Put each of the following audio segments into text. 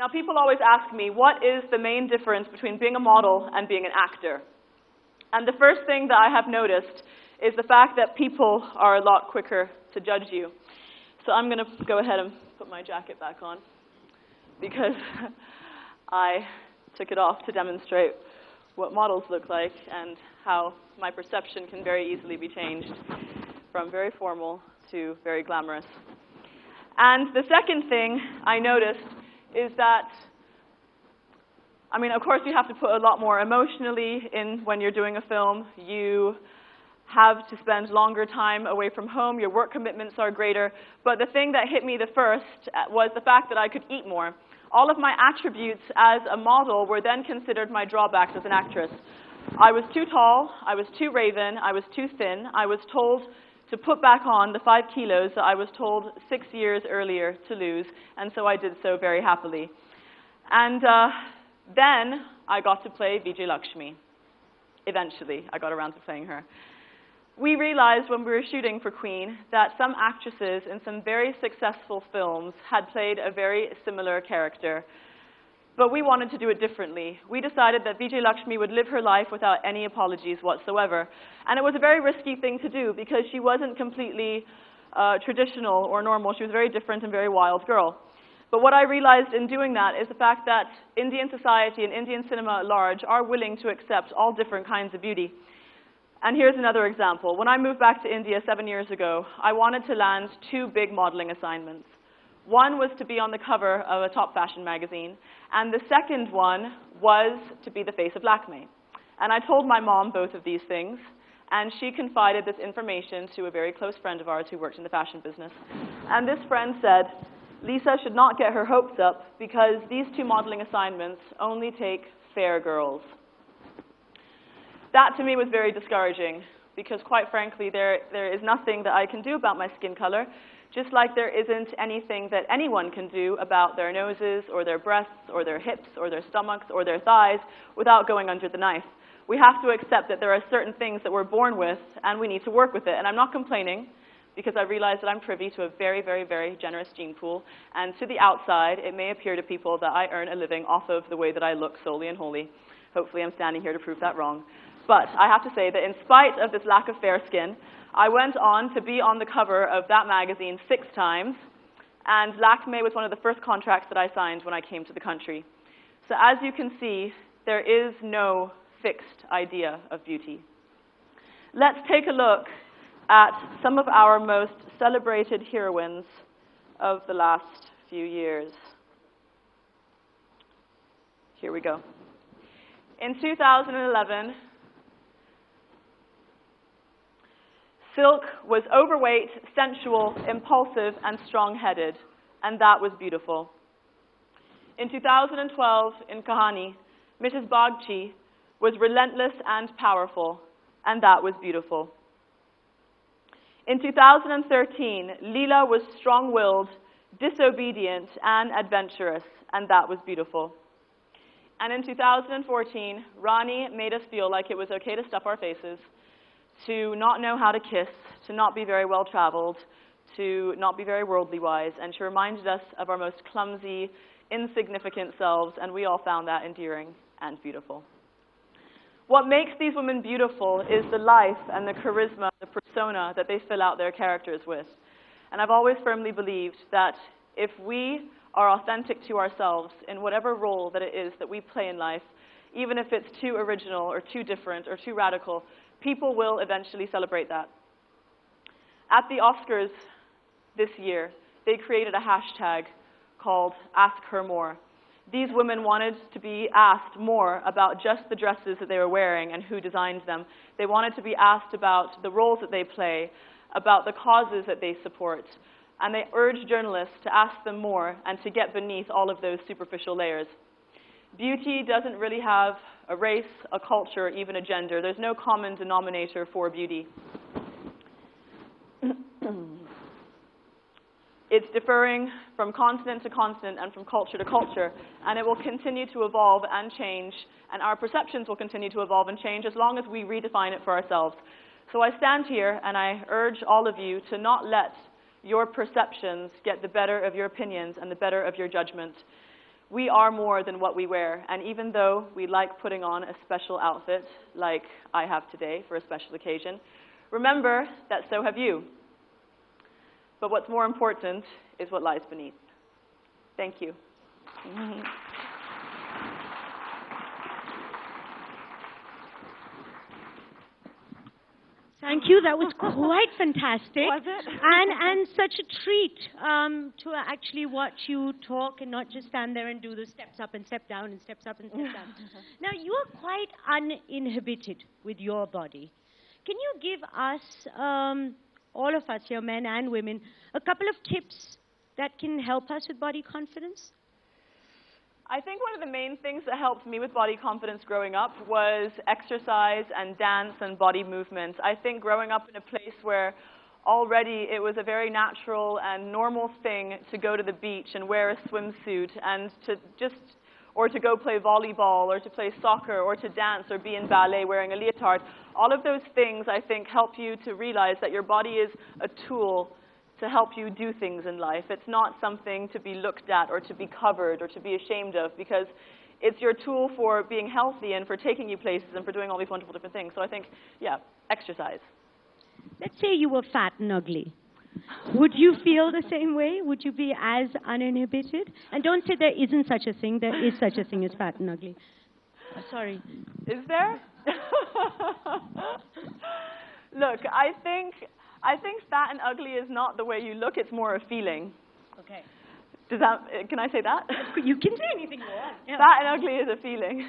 Now, people always ask me, what is the main difference between being a model and being an actor? And the first thing that I have noticed is the fact that people are a lot quicker to judge you. So I'm going to go ahead and put my jacket back on, because I took it off to demonstrate what models look like and how my perception can very easily be changed from very formal to very glamorous. And the second thing I noticed is that, I mean, of course you have to put a lot more emotionally in when you're doing a film. You have to spend longer time away from home. Your work commitments are greater. But the thing that hit me the first was the fact that I could eat more. All of my attributes as a model were then considered my drawbacks as an actress. I was too tall, I was too raven, I was too thin. I was told to put back on the 5 kilos that I was told 6 years earlier to lose, and so I did so very happily. And then I got to play Vijay Lakshmi. Eventually, I got around to playing her. We realized when we were shooting for Queen that some actresses in some very successful films had played a very similar character, but we wanted to do it differently. We decided that Vijay Lakshmi would live her life without any apologies whatsoever. And it was a very risky thing to do because she wasn't completely traditional or normal. She was a very different and very wild girl. But what I realized in doing that is the fact that Indian society and Indian cinema at large are willing to accept all different kinds of beauty. And here's another example. When I moved back to India 7 years ago, I wanted to land 2 big modeling assignments. One was to be on the cover of a top fashion magazine, and the second one was to be the face of Lakme. And I told my mom both of these things, and she confided this information to a very close friend of ours who worked in the fashion business. And this friend said, Lisa should not get her hopes up because these 2 modeling assignments only take fair girls. That to me was very discouraging because, quite frankly, there is nothing that I can do about my skin color, just like there isn't anything that anyone can do about their noses or their breasts or their hips or their stomachs or their thighs without going under the knife. We have to accept that there are certain things that we're born with and we need to work with it. And I'm not complaining because I realize that I'm privy to a very, very, very generous gene pool. And to the outside, it may appear to people that I earn a living off of the way that I look solely and wholly. Hopefully I'm standing here to prove that wrong. But I have to say that in spite of this lack of fair skin, I went on to be on the cover of that magazine 6 times, and Lakme was one of the first contracts that I signed when I came to the country. So as you can see, there is no fixed idea of beauty. Let's take a look at some of our most celebrated heroines of the last few years. Here we go. In 2011, Silk was overweight, sensual, impulsive, and strong-headed, and that was beautiful. In 2012, in Kahani, Mrs. Bagchi was relentless and powerful, and that was beautiful. In 2013, Leela was strong-willed, disobedient, and adventurous, and that was beautiful. And in 2014, Rani made us feel like it was okay to stuff our faces, to not know how to kiss, to not be very well-traveled, to not be very worldly-wise, and she reminded us of our most clumsy, insignificant selves, and we all found that endearing and beautiful. What makes these women beautiful is the life and the charisma, the persona that they fill out their characters with. And I've always firmly believed that if we are authentic to ourselves in whatever role that it is that we play in life, even if it's too original or too different or too radical, people will eventually celebrate that. At the Oscars this year, they created a hashtag called Ask Her More. These women wanted to be asked more about just the dresses that they were wearing and who designed them. They wanted to be asked about the roles that they play, about the causes that they support, and they urged journalists to ask them more and to get beneath all of those superficial layers. Beauty doesn't really have a race, a culture, even a gender. There's no common denominator for beauty. It's differing from continent to continent and from culture to culture, and it will continue to evolve and change, and our perceptions will continue to evolve and change as long as we redefine it for ourselves. So I stand here and I urge all of you to not let your perceptions get the better of your opinions and the better of your judgment. We are more than what we wear, and even though we like putting on a special outfit, like I have today for a special occasion, remember that so have you. But what's more important is what lies beneath. Thank you. Thank you. That was quite fantastic. Was it? And such a treat to actually watch you talk and not just stand there and do the steps up and step down and steps up and steps down. Now, you are quite uninhibited with your body. Can you give us, all of us here, men and women, a couple of tips that can help us with body confidence? I think one of the main things that helped me with body confidence growing up was exercise and dance and body movement. I think growing up in a place where already it was a very natural and normal thing to go to the beach and wear a swimsuit and or to go play volleyball or to play soccer or to dance or be in ballet wearing a leotard. All of those things, I think, help you to realize that your body is a tool to help you do things in life. It's not something to be looked at or to be covered or to be ashamed of, because it's your tool for being healthy and for taking you places and for doing all these wonderful different things. So I think, yeah, exercise. Let's say you were fat and ugly. Would you feel the same way? Would you be as uninhibited? And don't say there isn't such a thing. There is such a thing as fat and ugly. Sorry. Is there? Look, I think fat and ugly is not the way you look, it's more a feeling. Okay. Can I say that? You can say anything you want. Yeah. Fat and ugly is a feeling.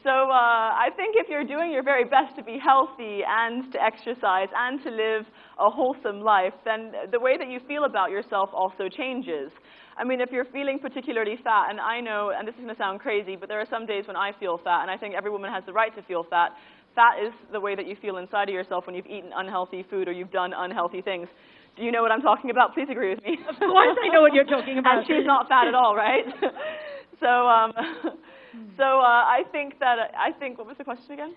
So I think if you're doing your very best to be healthy and to exercise and to live a wholesome life, then the way that you feel about yourself also changes. I mean, if you're feeling particularly fat, and I know, and this is going to sound crazy, but there are some days when I feel fat, and I think every woman has the right to feel fat. Fat is the way that you feel inside of yourself when you've eaten unhealthy food or you've done unhealthy things. Do you know what I'm talking about? Please agree with me. Of course I know what you're talking about. And she's not fat at all, right? So I think, what was the question again?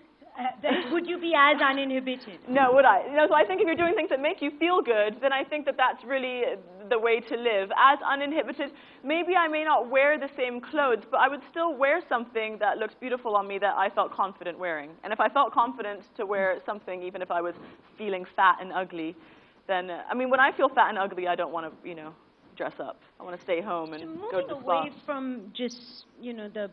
Would you be as uninhibited? No, would I? So I think if you're doing things that make you feel good, then I think that that's really the way to live. As uninhibited, maybe I may not wear the same clothes, but I would still wear something that looks beautiful on me that I felt confident wearing. And if I felt confident to wear something, even if I was feeling fat and ugly, then, I mean, when I feel fat and ugly, I don't want to, dress up. I want to stay home and go to the spa. Moving away from just, the,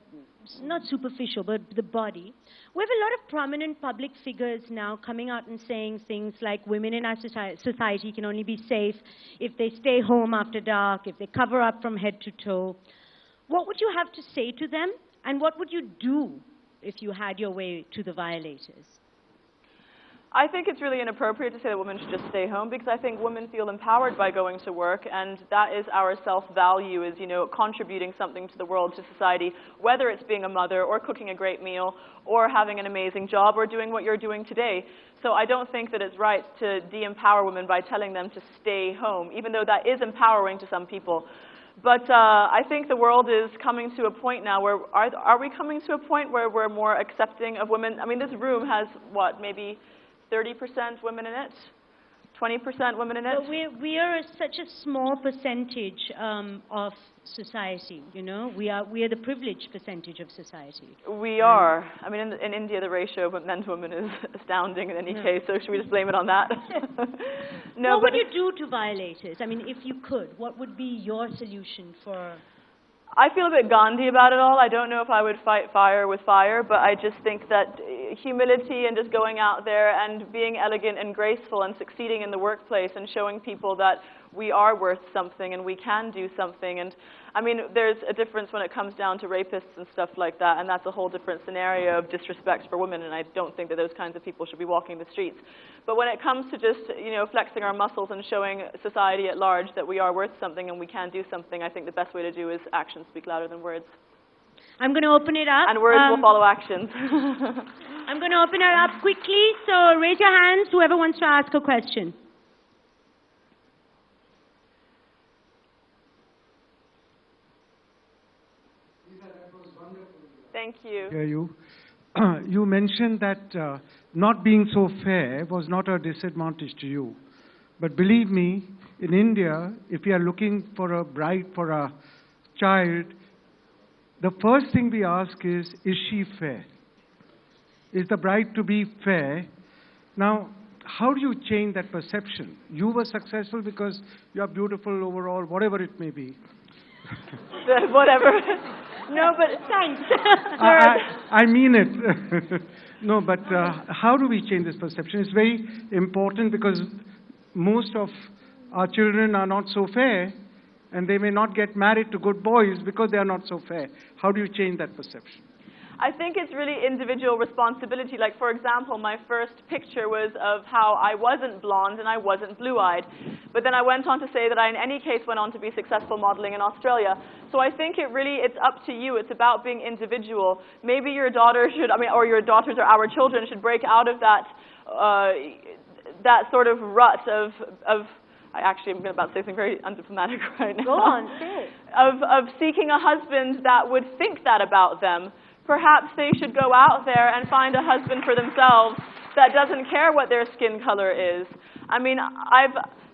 not superficial, but the body, we have a lot of prominent public figures now coming out and saying things like women in our society can only be safe if they stay home after dark, if they cover up from head to toe. What would you have to say to them, and what would you do if you had your way to the violators? I think it's really inappropriate to say that women should just stay home, because I think women feel empowered by going to work, and that is our self-value, is, contributing something to the world, to society, whether it's being a mother or cooking a great meal or having an amazing job or doing what you're doing today. So I don't think that it's right to de-empower women by telling them to stay home, even though that is empowering to some people. But I think the world is coming to a point now where, are we coming to a point where we're more accepting of women? I mean, this room has, what, maybe 30% women in it, 20% women in it. But we are such a small percentage of society, We are the privileged percentage of society. We are. I mean, in India, the ratio of men to women is astounding in any case, so should we just blame it on that? No, what would you do to violators? I mean, if you could, what would be your solution for... I feel a bit Gandhi about it all. I don't know if I would fight fire with fire, but I just think that humility and just going out there and being elegant and graceful and succeeding in the workplace and showing people that we are worth something and we can do something. And I mean, there's a difference when it comes down to rapists and stuff like that, and that's a whole different scenario of disrespect for women, and I don't think that those kinds of people should be walking the streets. But when it comes to just, flexing our muscles and showing society at large that we are worth something and we can do something, I think the best way to do is actions speak louder than words. I'm going to open it up. And words will follow actions. I'm going to open it up quickly, so raise your hands, whoever wants to ask a question. Thank you. Hear you. You mentioned that not being so fair was not a disadvantage to you. But believe me, in India, if you are looking for a bride for a child, the first thing we ask is she fair? Is the bride to be fair? Now, how do you change that perception? You were successful because you are beautiful overall, whatever it may be. Whatever. No, but thanks. I mean it. No, but how do we change this perception? It's very important because most of our children are not so fair, and they may not get married to good boys because they are not so fair. How do you change that perception? I think it's really individual responsibility. Like, for example, my first picture was of how I wasn't blonde and I wasn't blue-eyed. But then I went on to say that I, in any case, went on to be successful modeling in Australia. So I think it's up to you. It's about being individual. Maybe your daughter should, or your daughters or our children should break out of that, that sort of rut of I'm about to say something very undiplomatic right now. Go on, say it. Of seeking a husband that would think that about them. Perhaps they should go out there and find a husband for themselves that doesn't care what their skin color is.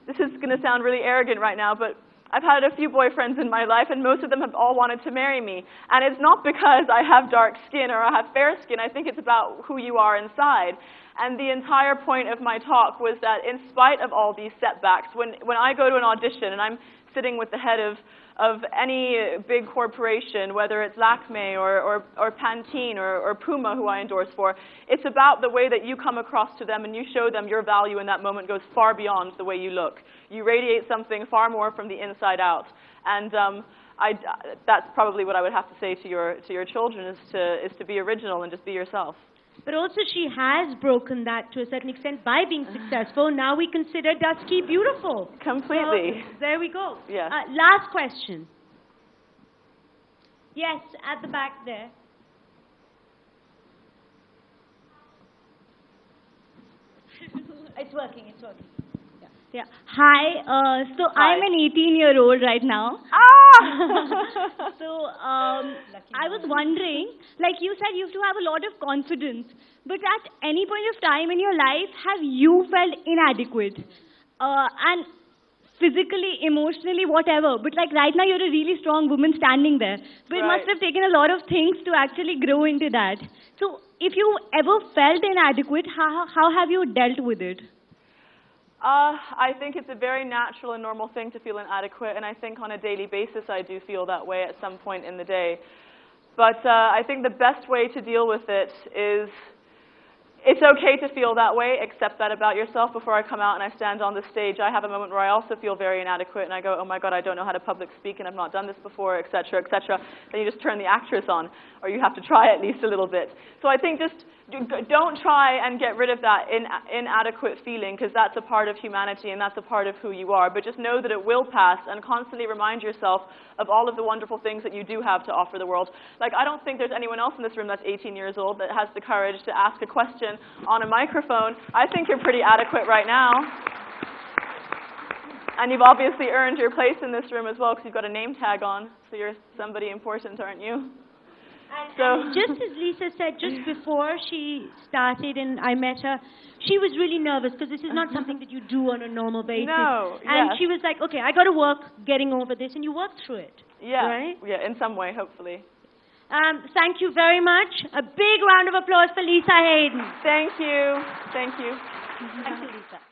This is going to sound really arrogant right now, but I've had a few boyfriends in my life, and most of them have all wanted to marry me. And it's not because I have dark skin or I have fair skin. I think it's about who you are inside. And the entire point of my talk was that in spite of all these setbacks, when I go to an audition and I'm sitting with the head of any big corporation, whether it's Lakme or Pantene or Puma, who I endorse for, it's about the way that you come across to them and you show them your value in that moment goes far beyond the way you look. You radiate something far more from the inside out. And that's probably what I would have to say to your children is to be original and just be yourself. But also she has broken that to a certain extent by being successful. Now we consider Dusky beautiful. Completely. So, there we go. Yes. Last question. Yes, at the back there. It's working, it's working. Yeah. Hi. So Hi. I'm an 18-year-old right now. So I was wondering, like you said, you have to have a lot of confidence. But at any point of time in your life, have you felt inadequate? And physically, emotionally, whatever. But like right now, you're a really strong woman standing there. But it must have taken a lot of things to actually grow into that. So if you ever felt inadequate, how have you dealt with it? I think it's a very natural and normal thing to feel inadequate, and I think on a daily basis I do feel that way at some point in the day. But I think the best way to deal with it is, it's okay to feel that way, accept that about yourself. Before I come out and I stand on the stage, I have a moment where I also feel very inadequate, and I go, oh my God, I don't know how to public speak, and I've not done this before, etc., etc. Then you just turn the actress on, or you have to try at least a little bit. So I think just don't try and get rid of that inadequate feeling, because that's a part of humanity and that's a part of who you are. But just know that it will pass, and constantly remind yourself of all of the wonderful things that you do have to offer the world. Like, I don't think there's anyone else in this room that's 18 years old that has the courage to ask a question on a microphone. I think you're pretty adequate right now. And you've obviously earned your place in this room as well, because you've got a name tag on, so you're somebody important, aren't you? And just as Lisa said, just before she started and I met her, she was really nervous because this is not something that you do on a normal basis. No, and yes. she was like, okay, I got to work getting over this, and you worked through it. Yeah, right? Yeah, in some way, hopefully. Thank you very much. A big round of applause for Lisa Hayden. Thank you. Thank you. Thank you, Lisa.